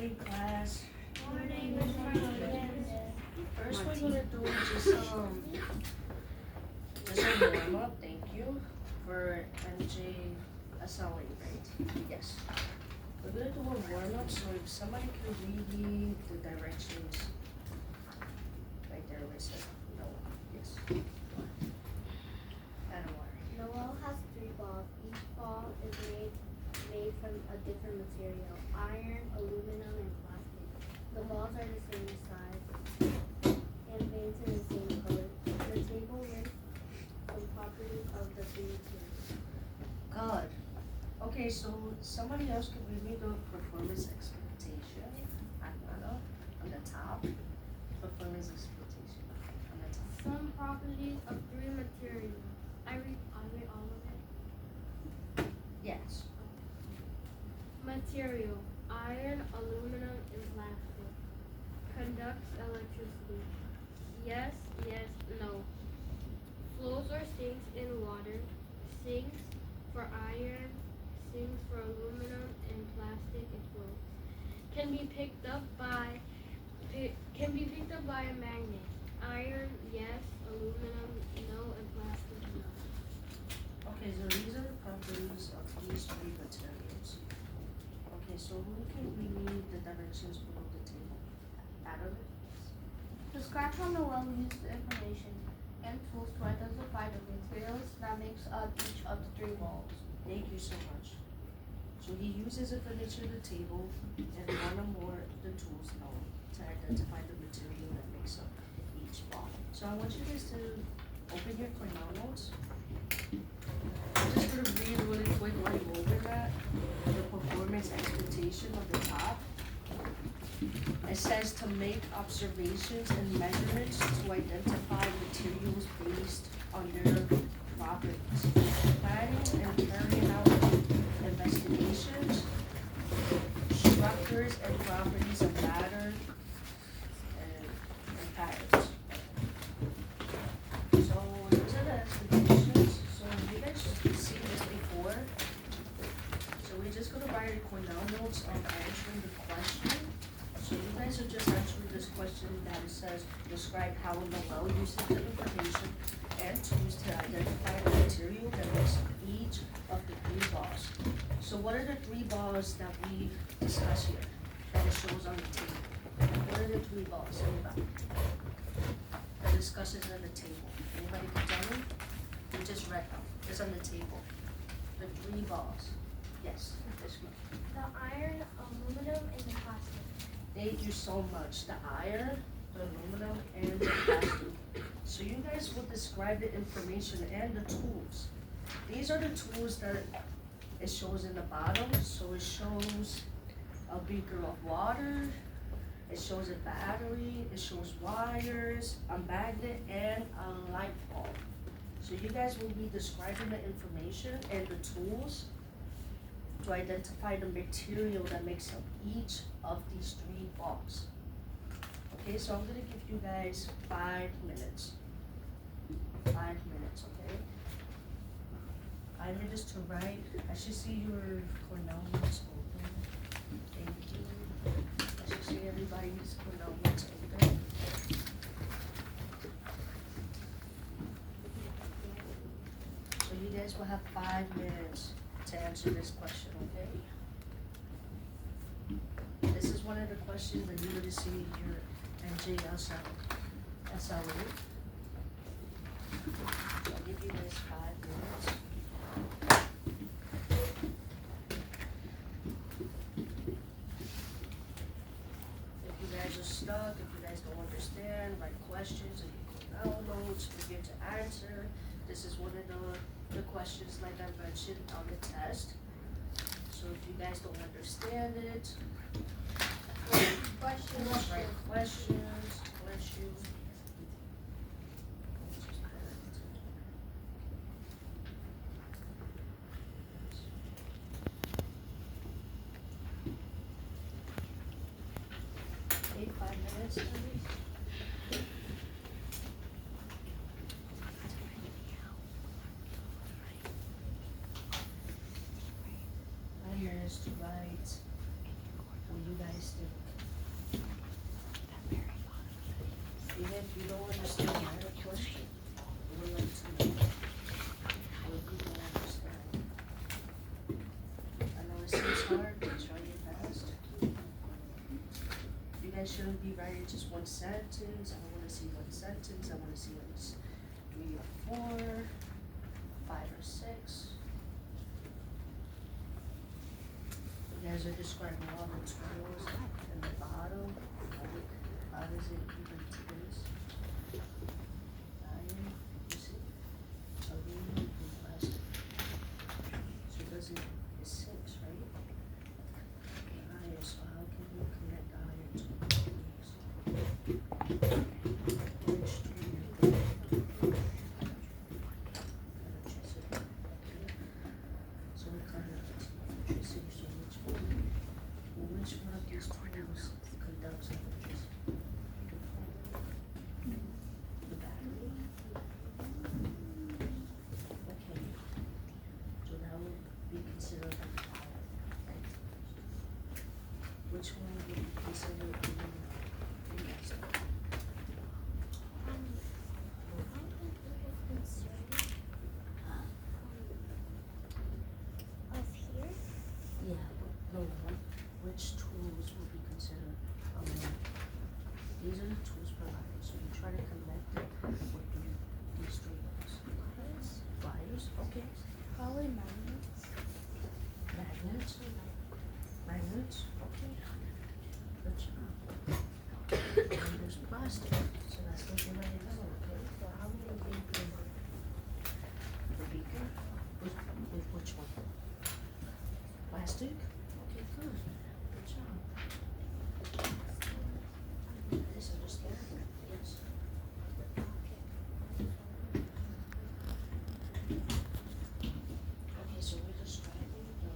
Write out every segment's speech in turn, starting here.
morning, class. Morning, Miss Rodriguez. First, we're gonna do just a warm up. Thank you for MJ Asali, right? Yes. We're gonna do a warm up. So if somebody could read me the directions, right there, where it says no. Yes. And water. The well has 3 balls. Each ball is made from a different material: iron, aluminum, and plastic. The balls are the same size and painted in the same color. The table lists some properties of the 3 materials. Good. Okay, so somebody else could read me the performance expectation on the top. Performance expectation on the top. Some properties of 3 materials. I read all of it. Yes. Material: iron, aluminum, and plastic. Conducts electricity. Yes, yes, no. Flows or sinks in water. Sinks for iron, sinks for aluminum, and plastic it floats. Can be picked up by a magnet. Iron, yes. Aluminum, no. And plastic, no. Okay, so these are the properties of these 3 materials. Okay, so who can read the directions below the table? Adam? Describe how Noel used the information and tools to identify the materials that makes up each of the 3 balls. Thank you so much. So he uses information on the table and one or more of the tools known to identify the material that makes up each ball. So I want you guys to open your Cornell notes. I'm just gonna read really quick while you open that. The performance expectation on the top. It says to make observations and measurements to identify materials based on their properties. Planning and carrying out investigations, structures and properties of matter and patterns. So those are the expectations. So you guys should see this before. So we're just gonna write Cornell notes on answering the question. So you guys are just answering this question that it says, describe how Noel uses the information and tools to identify the material that makes up each of the 3 balls. So what are the 3 balls that we discuss here, that it shows on the table? What are the 3 balls? Anybody? That discusses on the table. Anybody can tell me? We just read them. It's on the table. The 3 balls. Yes, this one. The iron, aluminum, and the plastic. Thank you so much. The iron, the aluminum, and the plastic. So you guys will describe the information and the tools. These are the tools that it shows in the bottom. So it shows a beaker of water, it shows a battery, it shows wires, a magnet, and a light bulb. So you guys will be describing the information and the tools to identify the material that makes up each of these 3 balls. Okay, so I'm gonna give you guys 5 minutes. 5 minutes, okay? 5 minutes to write. I should see your Cornell notes open. Thank you. I should see everybody's Cornell notes open. So you guys will have 5 minutes to answer this question, okay? This is one of the questions that you would receive your NJSL. So I'll give you guys 5 minutes. If you guys are stuck, if you guys don't understand, write questions, and you Cornell notes, forget to answer. This is one of the questions like I mentioned on the test. So if you guys don't understand it, write questions, bless you. Okay, 5 minutes, please. Here is to write for you guys to you don't understand my question, I would like to know what you don't understand. I know it seems hard, but try your best. You guys shouldn't be writing just one sentence. I don't wanna see one sentence. I wanna see at least 3 or 4, 5 or 6. You guys are describing all the tools in the bottom. How does it even taste? Iron, you see, aluminum and plastic. So does it, it's 6, right? Iron, so how can you connect iron to tools? Which tool? Electricity. So we connect electricity, so which one? Which one of these tools conducts electricity? The battery? Okay, so that would be considered a power, right? Which one would be considered aluminum? You guys know. Yeah, no, which tools will be considered aluminum? These are the tools provided, so you try to connect it with these 3 ones. Wires, okay. Probably magnets. Magnets, okay. Good job. And there's plastic, so that's what you're writing down, okay? So how many beacon? The beaker? With which one? Plastic? Okay, good. Good job. This understand? Yes. Okay, so we're describing the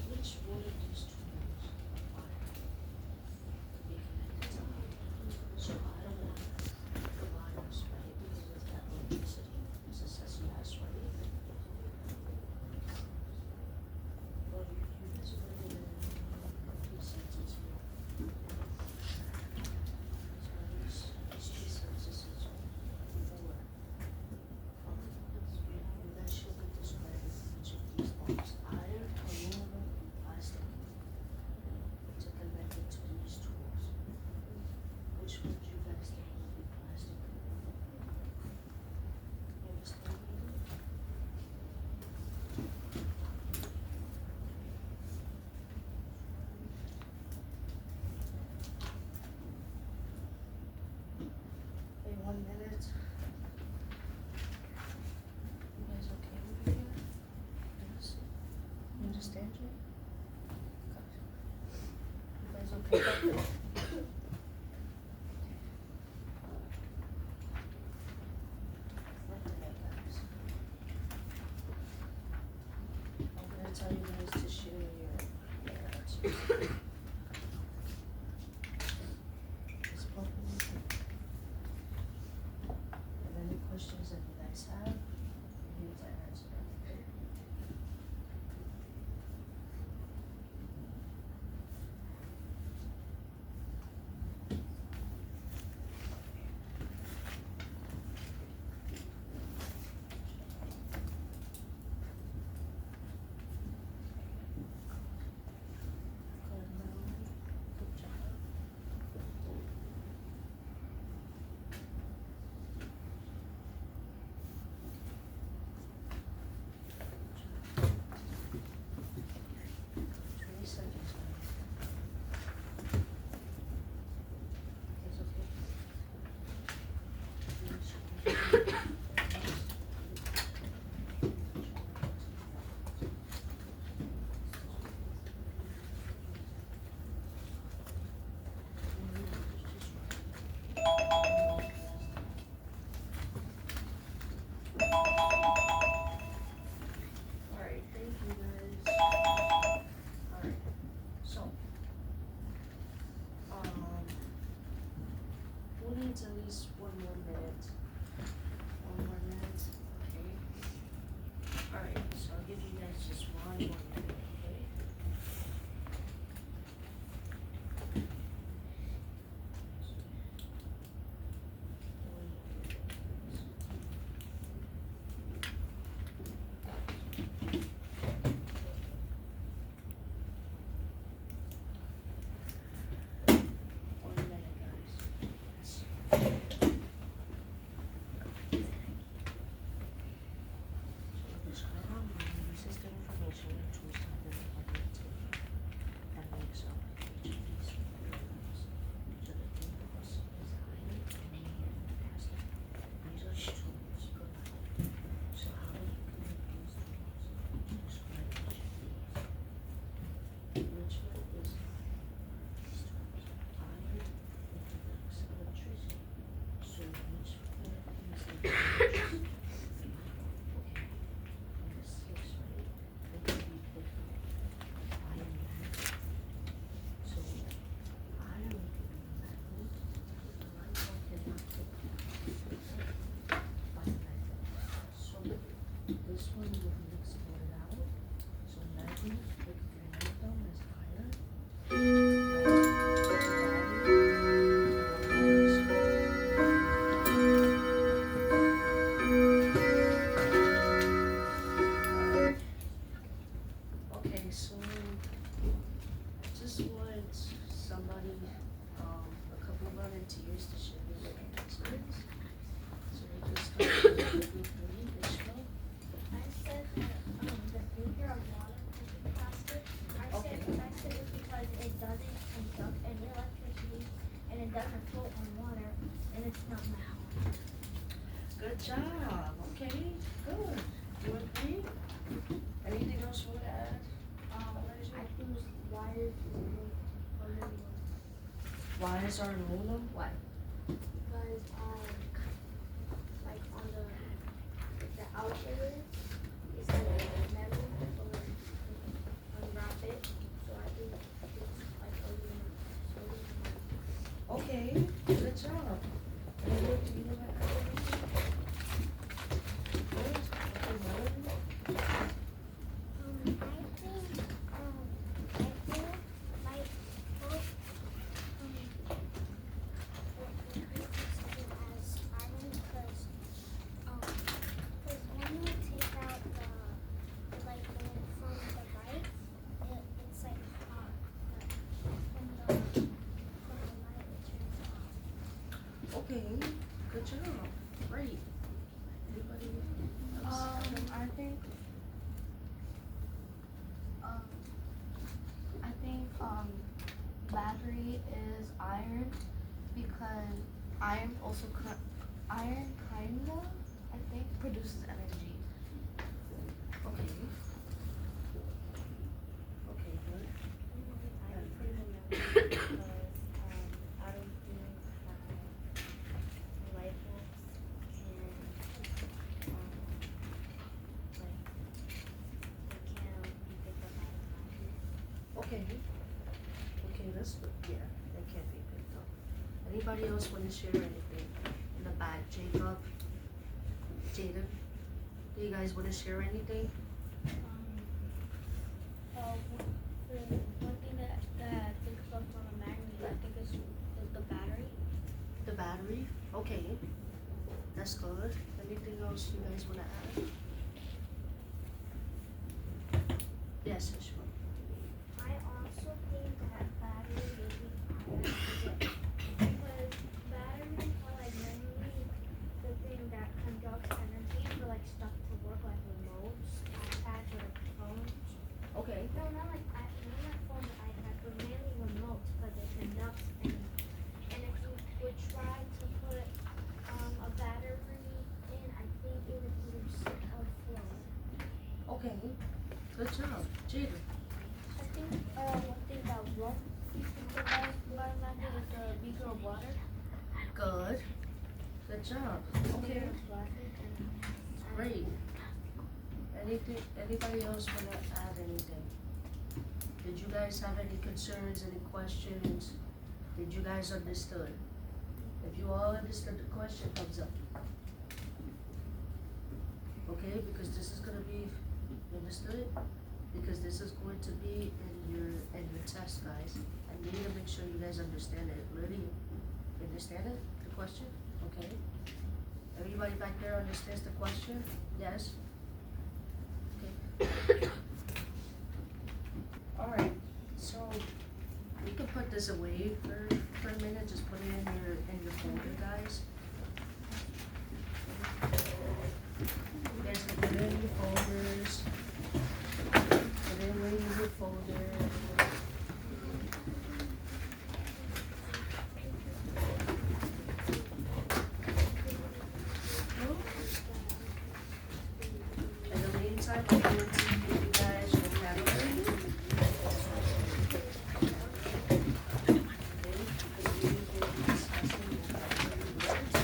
which one of these tools are be connected to? So I don't want the wires, right? Because it's got electricity. So it says yes, right? Well, you guys put it in a few sentences here. So these 2 sentences are 4. You guys should be describing each of these things. Iron, aluminum, and plastic. To connect it to these tools. Which one do you guys think would be plastic? You understand me? Okay, 1 minute. You guys okay over here? Yes? You understand, Jay? You guys okay back there? Look at that, guys. I'm gonna tell you guys to share your answers. Just put them in. And any questions that you guys have, you're here to answer them, okay? Good, Melanie. Good job. This looks right. Maybe we put iron back. So iron will be metal. The light bulb cannot put fire metal. So this one will be exploded out. So metal, put your metal as iron. Okay, so I just want somebody, a couple of volunteers to share their answers. So we can start with group three, Ishmael. I said that the figure of water is plastic. I said it's because it doesn't conduct any electricity and it doesn't float on water and it's not metal. Good job, okay, good. You agree? Anything else you want to add? I think wires is aluminum Why is our aluminum? Why? because like on the outer is metal or unwrap it. So I think it's like aluminum. So Okay, good job. Anyone, do you want to add anything? Good, okay, Melanie? Okay, good job, great. Anybody else? I think battery is iron because iron also iron kinda I think produces energy. Okay. Okay, good. Okay. Okay, that's good, yeah, that can't be picked up. Anybody else want to share anything in the back? Jacob? Jaden? Do you guys want to share anything? One thing that I think of from a magnet, I think is the battery. The battery? Okay. That's good. Anything else you guys want to add? Yes, Ishmael. I also think that battery will be iron because batteries are like mainly the thing that conducts energy for like stuff to work like remotes, iPads or like phones. Okay. No, not like phones or iPads, but mainly remotes because they conduct energy. And if you would try to put a battery in, I think it would either sink or float. Okay. Good job. Jaden. I think one thing that won't be supervised by magnet is the beaker of water. Good. Good job. Okay. Great. Anybody else want to add anything? Did you guys have any concerns, any questions? Did you guys understood? If you all understood the question, thumbs up. Okay, because this is gonna be, you understood? Because this is going to be in your test, guys. I need to make sure you guys understand it. Really, you understand it, the question? Okay. Everybody back there understands the question? Yes? Okay. Alright, so you can put this away for a minute, just put it in your folder, guys. You guys can put it in your folders. Put it in your folder. In the meantime, I'm going to give you guys vocabulary. Okay, because we will be discussing vocabulary words.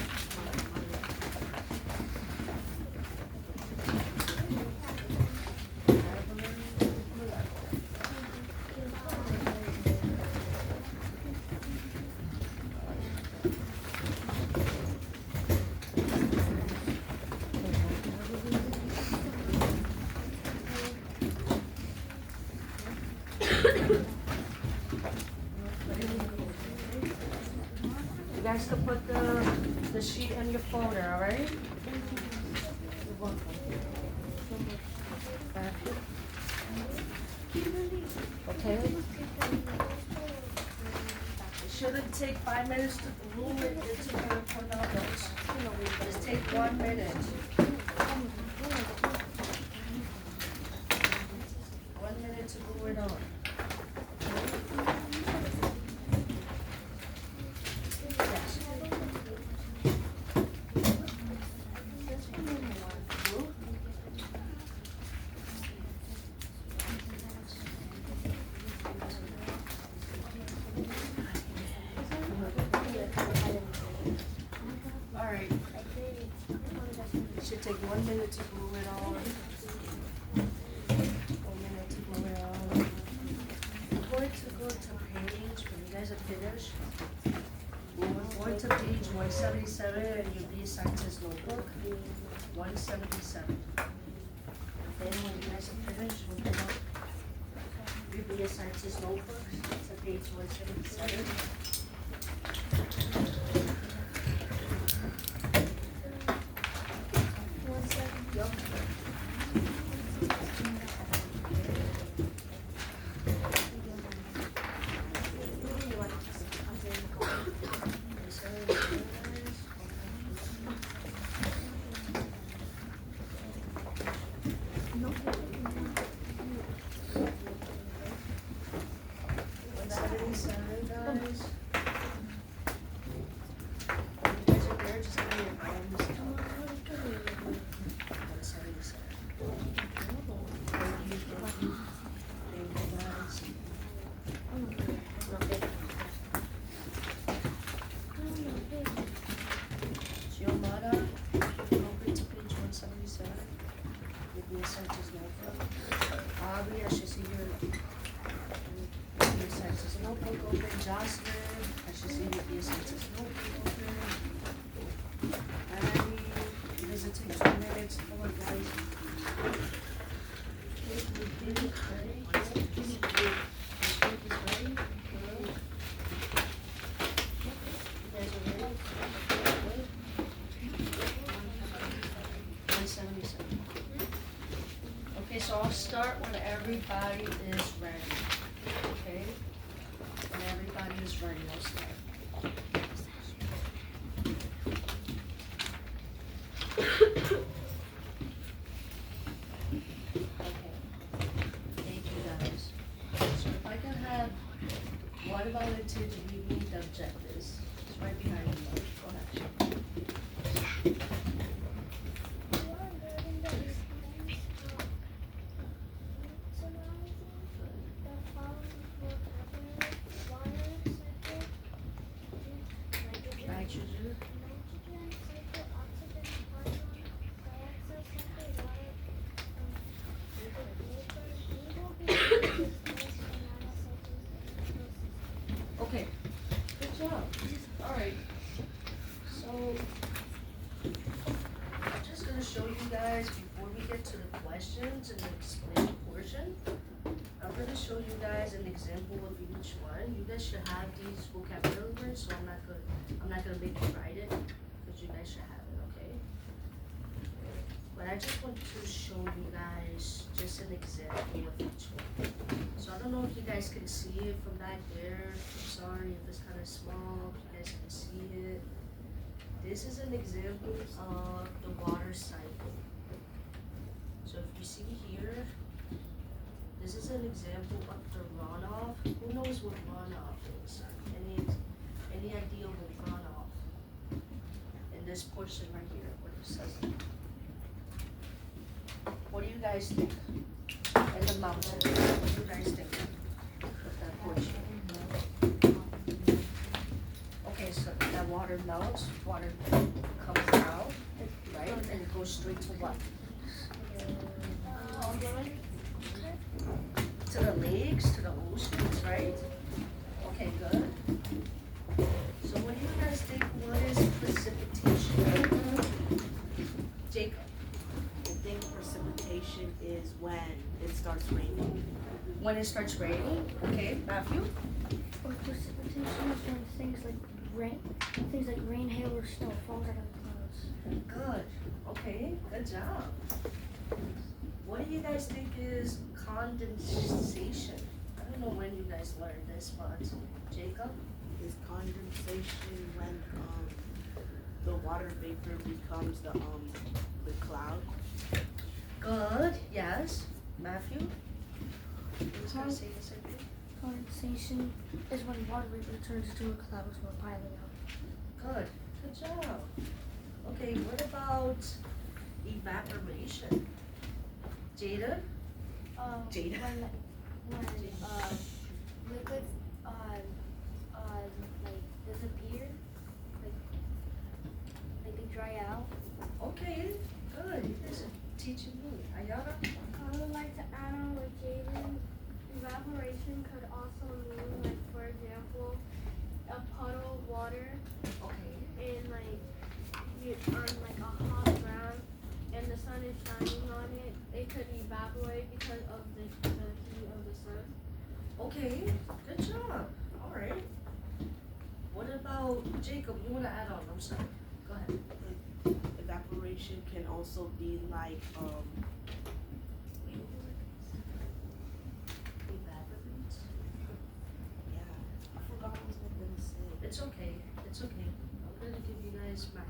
sheet and your folder, alright? You're welcome. Matthew? Okay? It shouldn't take 5 minutes to glue it into your put-out notes. Just take 1 minute. 1 minute to glue it on. Yes. Glue? Alright. It should take 1 minute to glue it on. 1 minute to glue it on. I'm going to go to page, when you guys are finished, we're going to page 177 and you'll be assigned to this notebook, 177. Then when you guys are finished, we'll come up, you'll be assigned to this notebook, to page 177. Yup. Jocelyn, I should see you be assigned to this notebook open. Annie, you guys will take 2 minutes. Come on, guys. Ready? Ready? Good. You guys are ready? Good. 177. Okay, so I'll start when everybody is ready. Okay? When everybody is ready, I'll start. Okay. Thank you guys. So if I can have one volunteer to read me the objectives. It's right behind you. Go ahead. Nitrogen. Okay, good job. All right. So I'm just gonna show you guys before we get to the questions and the explain portion. I'm gonna show you guys an example of each one. You guys should have these vocabulary words, so I'm not gonna make you write it, because you guys should have it, okay? But I just want to show you guys just an example of each one. So I don't know if you guys can see it from back there. I'm sorry if it's kind of small, if you guys can see it. This is an example of the water cycle. So if you see here, this is an example of the runoff. Who knows what runoff is? Any idea what runoff? In this portion right here, what it says. What do you guys think? In the mountain, what do you guys think of that portion? Okay, so that water melts, water comes out, right? And it goes straight to what? To the lakes, to the oceans, right? Okay, good. So what do you guys think, what is precipitation? Jacob? I think precipitation is when it starts raining. When it starts raining, okay, Matthew? Or precipitation is when things like rain, things like rain, hail, or snow falls out of the clouds. Good. Okay, good job. What do you guys think is condensation? I don't know when you guys learned this, but Jacob? Is condensation when the water vapor becomes the cloud. Good, yes. Matthew? Who's gonna say the same thing? Condensation is when water vapor turns into a cloud while piling up. Good, good job. Okay, what about evaporation? Jada? Jada. When liquids like disappear, like they dry out. Okay, good. You guys are teaching me. Ayana? I would like to add on with Jaden. Evaporation could also mean, like, for example, a puddle of water Okay. in like on like a hot ground, and the sun is shining on it. It could evaporate because of the heat of the sun. Okay, good job. All right. What about Jacob? You want to add on? I'm sorry. Go ahead. Evaporation can also be like Evaporate? yeah. I forgot what I was gonna say. It's okay. It's okay. I'm gonna give you guys math.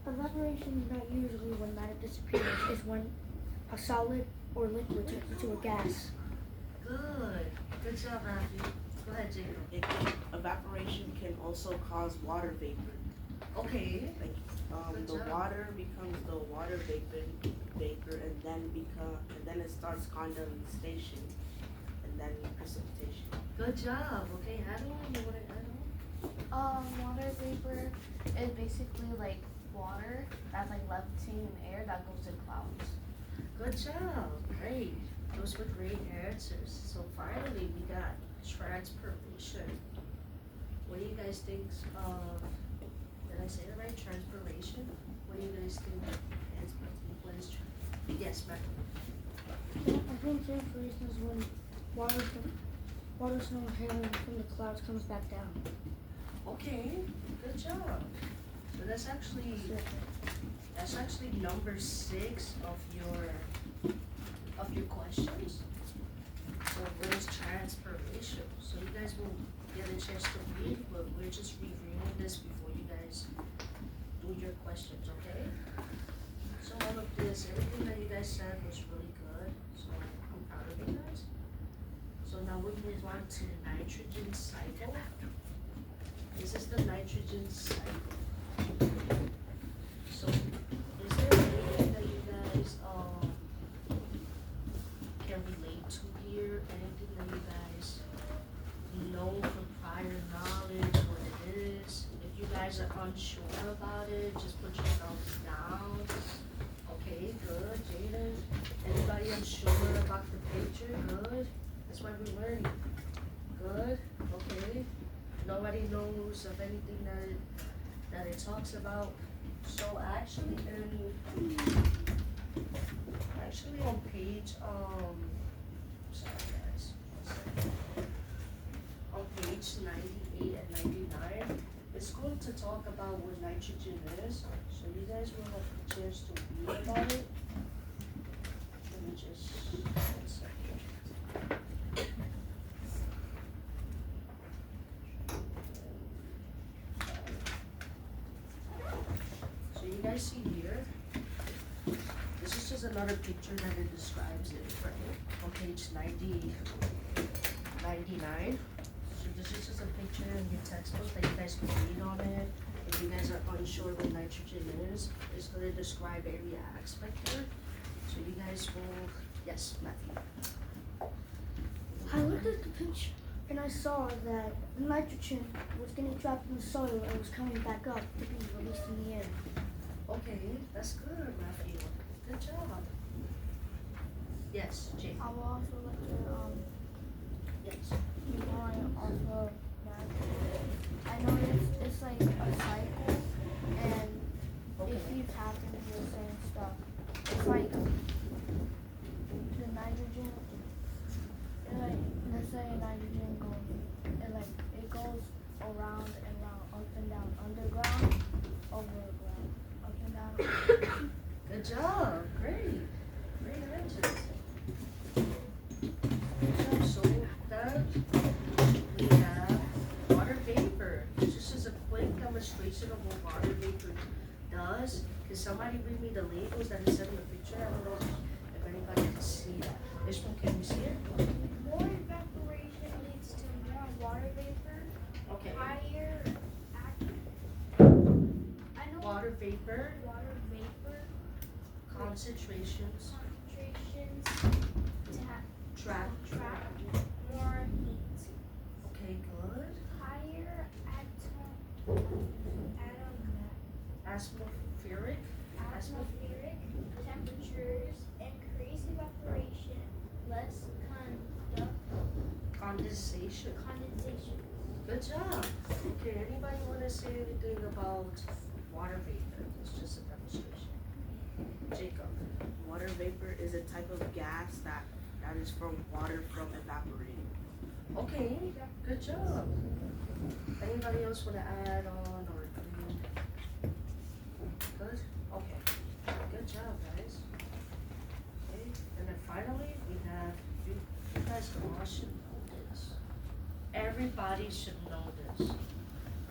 Evaporation is not usually when matter disappears, it's when a solid or liquid turns into a gas. Good. Good job, Matthew. Go ahead, Jacob. Evaporation can also cause water vapor. Okay. Like Good the job. water becomes the water vapor and then it starts condensation and then precipitation. Good job. Okay, add on. You want to add on? Water vapor is basically like water that's like levitating in the air that goes in clouds. Good job. Great. Those were great answers. So finally, we got transpiration. What do you guys think of, did I say it right? Transpiration? What do you guys think? What is yes, ma'am. I think transpiration is when water, snow, and hail from the clouds comes back down. Okay, good job. So that's actually number 6 of your questions. So what is transpiration? So you guys will get a chance to read, but we're just reviewing this before you guys do your questions, okay? So all of this, everything that you guys said was really good. So I'm proud of you guys. So now we move on to nitrogen cycle. This is the nitrogen cycle. So is there anything that you guys can relate to here? Anything that you guys know from prior knowledge what it is? If you guys are unsure about it, just put your thumbs down. Okay, good. Jaden, anybody unsure about the picture? Good. That's why we're learning. Good. Okay. Nobody knows of anything that it talks about. So actually on page sorry guys, one second. On page 98 and 99, it's going to talk about what nitrogen is. So you guys will have a chance to read about it. Let me just one second. So you guys see here, this is just another picture that it describes it, right? On page 99. So this is just a picture in your textbook that you guys can read on it. If you guys are unsure what nitrogen is, it's going to describe every aspect here. So you guys will, yes, Matthew. I looked at the picture and I saw that nitrogen was getting trapped in the soil and was coming back up to be released in the air. Okay, that's good, Matthew. Good job. Yes, Jake. I would also like to Yes. remind off of that. I know it's like a cycle and Okay. it keeps happening the same stuff. It's like the nitrogen, like let's say nitrogen goes, it goes around and round, up and down, underground, overground, up and down. Good job. Great. Great answers. So that we have water vapor. This is a quick demonstration of what water vapor does. Can somebody read me the labels that is in the picture? I don't know if anybody can see that. This one, can you see it? More evaporation leads to more water vapor. Okay. Higher I know Water vapor water vapor concentrations concentrations trap. trap more heat. Okay, good. Higher Atmospheric. atmospheric temperatures increase evaporation, less Condensation. condensation. Good job. Okay, anybody want to say anything about water vapor? It's just a demonstration. Jacob. Water vapor is a type of gas that is from water from evaporating. Okay, good job. Anybody else want to add on or agree? Good? Okay. Good job, guys. Okay, and then finally, we have, you guys all should know this. Everybody should know this.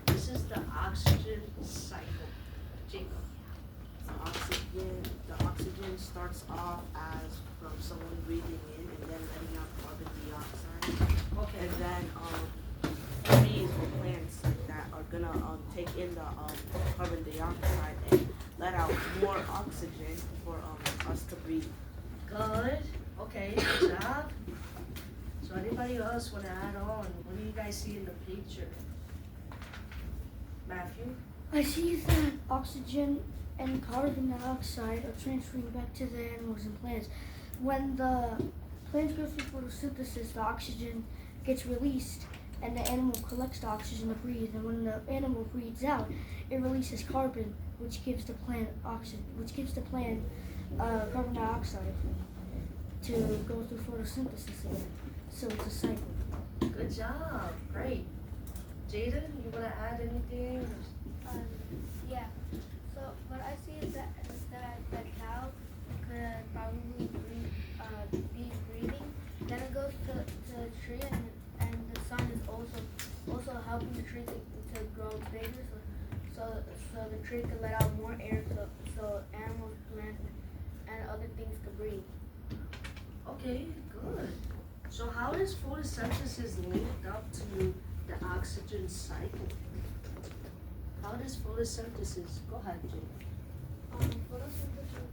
This is the oxygen cycle. Jacob. The oxygen starts off as from someone breathing in and then letting out carbon dioxide. Okay. And then trees or plants that are gonna take in the carbon dioxide and let out more oxygen for us to breathe. Good. Okay, good job. So anybody else want to add on? What do you guys see in the picture? Matthew? I see that oxygen and carbon dioxide are transferring back to the animals and plants. When the plants go through photosynthesis, the oxygen gets released and the animal collects the oxygen to breathe. And when the animal breathes out, it releases carbon, which gives the plant oxygen, which gives the plant carbon dioxide to go through photosynthesis again. So it's a cycle. Good job. Great. Jaden, you want to add anything? Yeah. So what I see is that the cow could probably be breathing. Then it goes to the tree, and the sun is also helping the tree to grow bigger. So the tree can let out more air, so animals, plants, and other things can breathe. Okay, good. So how does photosynthesis link up to the oxygen cycle? How does photosynthesis? Go ahead, Jaden. Photosynthesis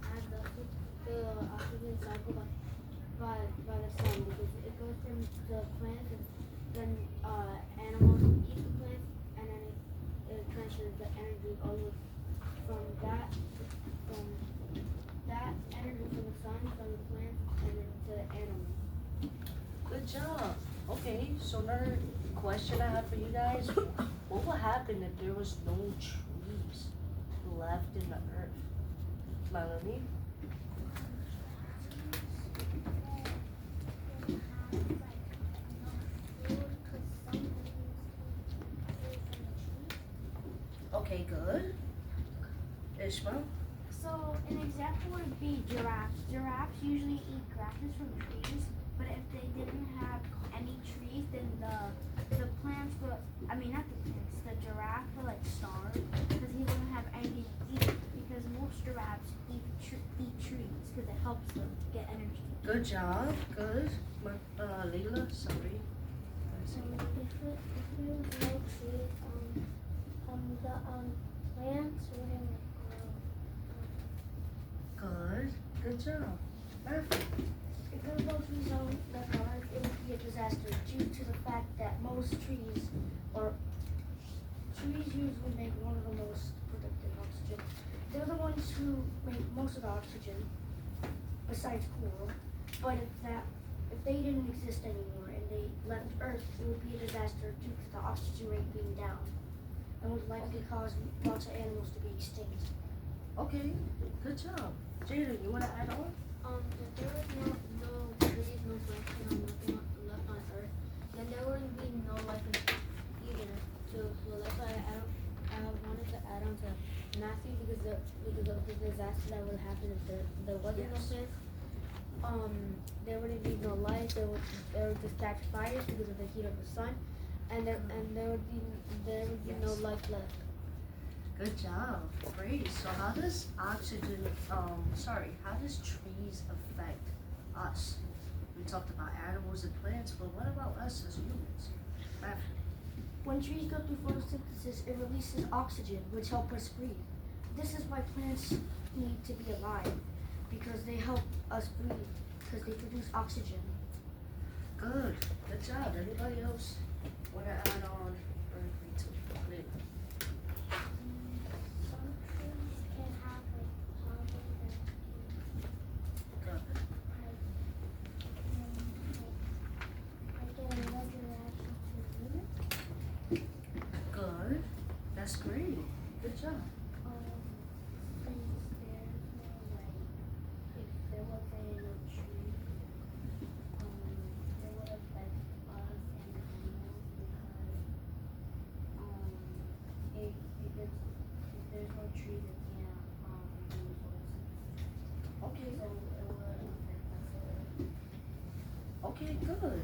adds up to the oxygen cycle by the sun, because it goes from the plants and then animals eat the plants, and then it transfers the energy all the way from that energy from the sun, from the plants, and then to the animals. Good job. Okay, so another question I have for you guys. What would happen if there was no trees left in the earth? Melanie? Okay, good. Ishmael? So an example would be giraffes. Giraffes usually eat grasses from trees, but if they didn't have any trees, then the plants would, I mean not the plants, the giraffe would like starve because he wouldn't have anything to eat, because most giraffes eat trees because it helps them get energy. Good job. Good. Layla, sorry. So if there was no trees, the plants wouldn't grow. Good. Good job. Matthew? If there was no trees on the earth, it would be a disaster due to the fact that most trees usually make one of the most productive oxygen. They're the ones who make most of the oxygen, besides coal. But if they didn't exist anymore and they left Earth, it would be a disaster due to the oxygen rate being down, and would likely cause lots of animals to be extinct. Okay. Good job. Jaden, you want to add on? If there was no trees, no plants, no nothing left on Earth, then there wouldn't be no life beginner. So that's why I wanted to add on to Matthew because of the disaster that would happen if there wasn't no Yes. plants. There wouldn't be no light. There would just catch fires because of the heat of the sun, and there would be no Yes. life left. Good job. Great. So how does how does trees affect us? We talked about animals and plants, but what about us as humans? Matthew. When trees go through photosynthesis, it releases oxygen, which help us breathe. This is why plants need to be alive, because they help us breathe, because they produce oxygen. Good. Good job. Anybody else want to add on or agree to? Great. Some trees can have like pollen that Good. can get another reaction to humans. Good. That's great. Good job. Since there's no like, if there wasn't no tree, it would affect us and animals because if there's no trees, it can't do photosynthesis. Okay. So it would affect us. Okay, good.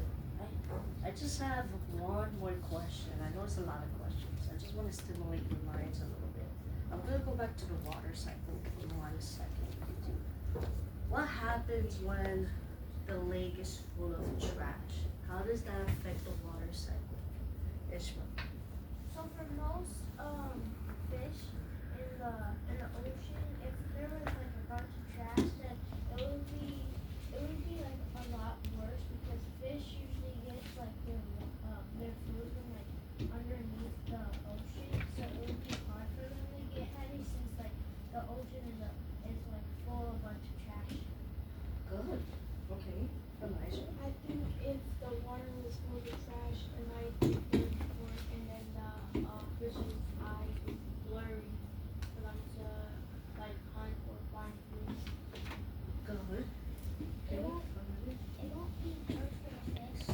I just have one more question. I know it's a lot of questions. I just want to stimulate your minds a little bit. I'm gonna go back to the water cycle for 1 second. What happens when the lake is full of trash? How does that affect the water cycle? Ishmael. So for most fish in the ocean, if there was like a bunch of trash, then it would be like a lot worse because fish usually get like their food from like underneath the ocean, so it would be hard for them to get heavy since like the ocean is like full of a bunch of trash. Good. Okay. Elijah. I think if the water was full of trash, it might be good for, and then the fish's eyes would be blurry for them to like hunt or find food. Good. It won't be good for the fish.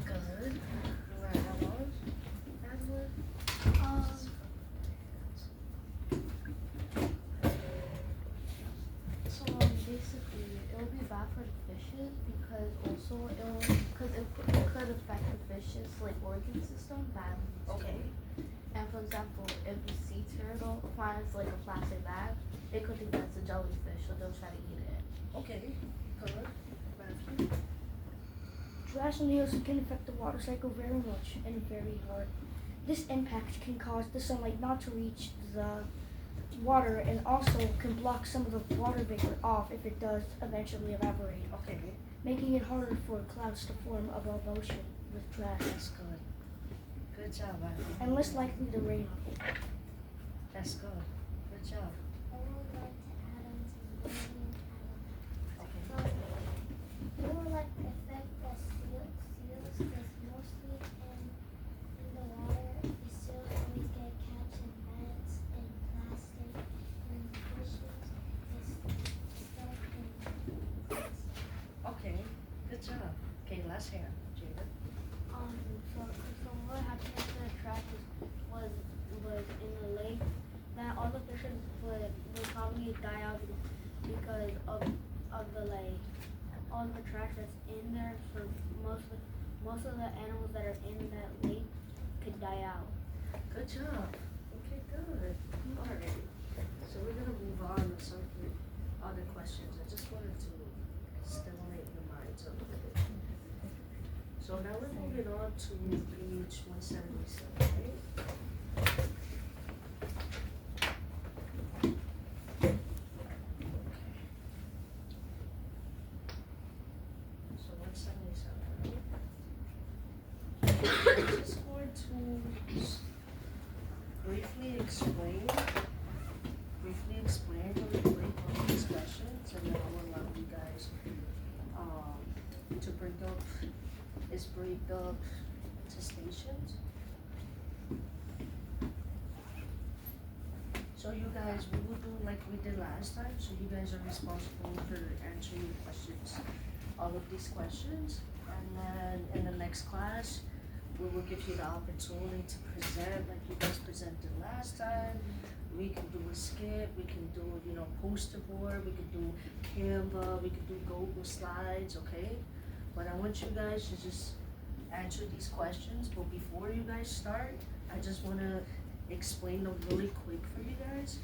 Good. Right. Adler. So basically, it'll be bad for the fishes because it could affect the fishes like organ system badly. Okay. And for example, if the sea turtle finds like a plastic bag, they could think that's a jellyfish, so they'll try to eat it. Okay. Good. Matthew. Trash in the ocean can affect the water cycle very much and very hard. This impact can cause the sunlight not to reach the water and also can block some of the water vapor off if it does eventually evaporate, Okay. making it harder for clouds to form above ocean with trash, That's good. Good job, Matthew. and less likely to rain. That's good. Good job. I would like to add on to marine Okay. animals. So it will like affect the seals because mostly in the water the seals always get catch in nets and plastic and fishes is stuck in. Okay. Good job. Okay, last hand. Jada. So what happened after the trash was in the lake, then all the fishes would probably die out because of the like all the trash that's in there. So most of the animals that are in that lake could die out. Good job. Okay, good. Alright. So we're gonna move on to some other questions. I just wanted to stimulate your minds a little bit. So now we're moving on to page 177, right? So 177. I'm just going to briefly explain to break up to stations. So you guys, we will do like we did last time, so you guys are responsible for answering questions, all of these questions. And then in the next class, we will give you the opportunity to present like you guys presented last time. We can do a skit, we can do, poster board, we can do Canva, we can do Google Slides, okay? But I want you guys to just answer these questions, but before you guys start, I just wanna explain them really quick for you guys.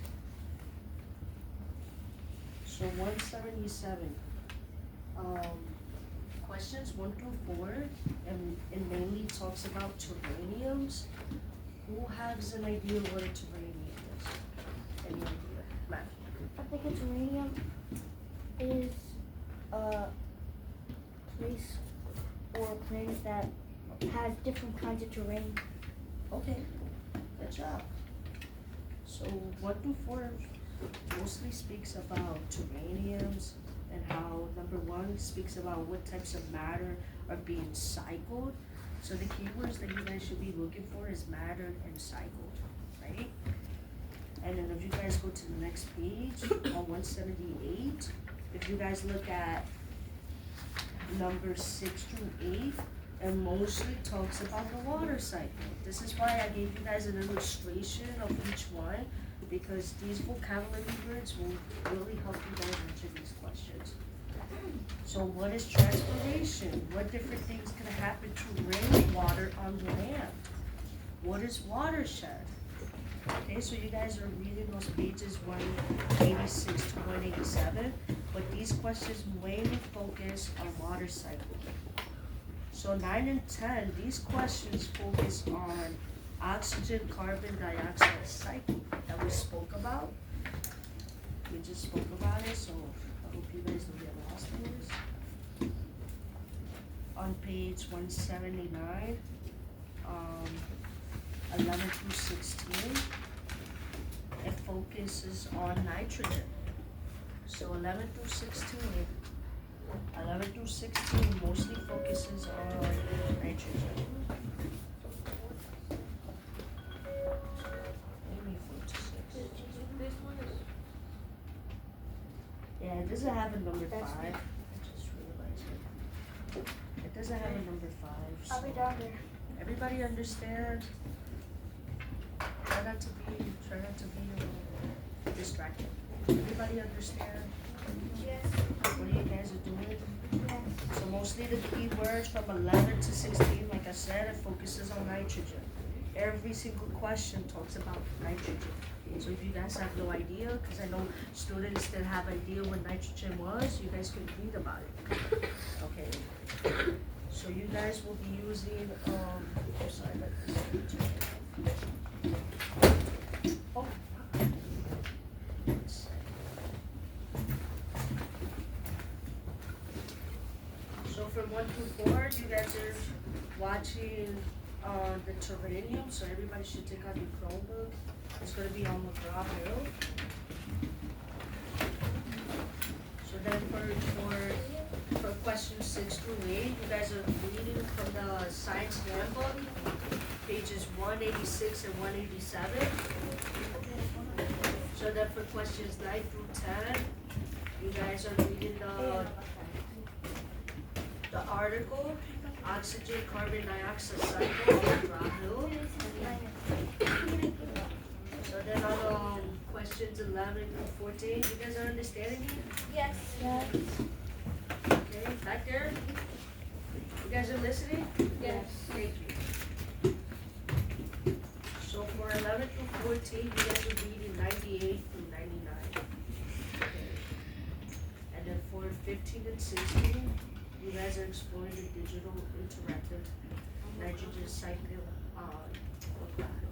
So 177, questions 1 through 4, and it mainly talks about terraniums. Who has an idea what a terranium is? Any idea? Matt? I think a terrarium is a place or a planet that has different kinds of terrain. Okay, good job. So 1 through 4 mostly speaks about terraniums and how number 1 speaks about what types of matter are being cycled. So the keywords that you guys should be looking for is mattered and cycled, right? And then if you guys go to the next page on 178, if you guys look at numbers 6 through 8, it mostly talks about the water cycle. This is why I gave you guys an illustration of each one, because these vocabulary words will really help you guys answer these questions. So what is transpiration? What different things can happen to rainwater on land? What is watershed? Okay, so you guys are reading those pages 186 to 187, but these questions mainly focus on water cycle. So 9 and 10, these questions focus on oxygen, carbon dioxide cycle that we spoke about. We just spoke about it, so I hope you guys don't get lost in this. On page 179, 11 through 16, it focuses on nitrogen. So 11 through 16 mostly focuses on nitrogen. Maybe 4 to 6. This one is. Yeah, it doesn't have a number 5. I just realized it. It doesn't have a number 5. I'll be So down there. everybody understand? Try not to be distracted. Everybody understand Yes. what you guys are doing? So mostly the key words from 11 to 16, like I said, it focuses on nitrogen. Every single question talks about nitrogen. So if you guys have no idea, because I know students didn't have idea what nitrogen was, you guys could read about it. Okay. So you guys will be using, I'm sorry, let this oh. Let's see. So from 1 through 4, you guys are watching the terranium, so everybody should take out your Chromebook. It's going to be on McGraw-Hill. So then for questions 6 through 8, you guys are reading from the Science Handbook, pages 186 and 187. So then for questions 9 through 10, you guys are reading the article, Oxygen, Carbon Dioxide Cycle on McGraw-Hill. So then on questions 11 through 14, you guys are understanding me? Yes. Okay, back there? You guys are listening? Yes. Thank you. So for 11 through 14, you guys are reading 98 through 99. Okay. And then for 15 and 16, you guys are exploring the digital interactive nitrogen cycle class.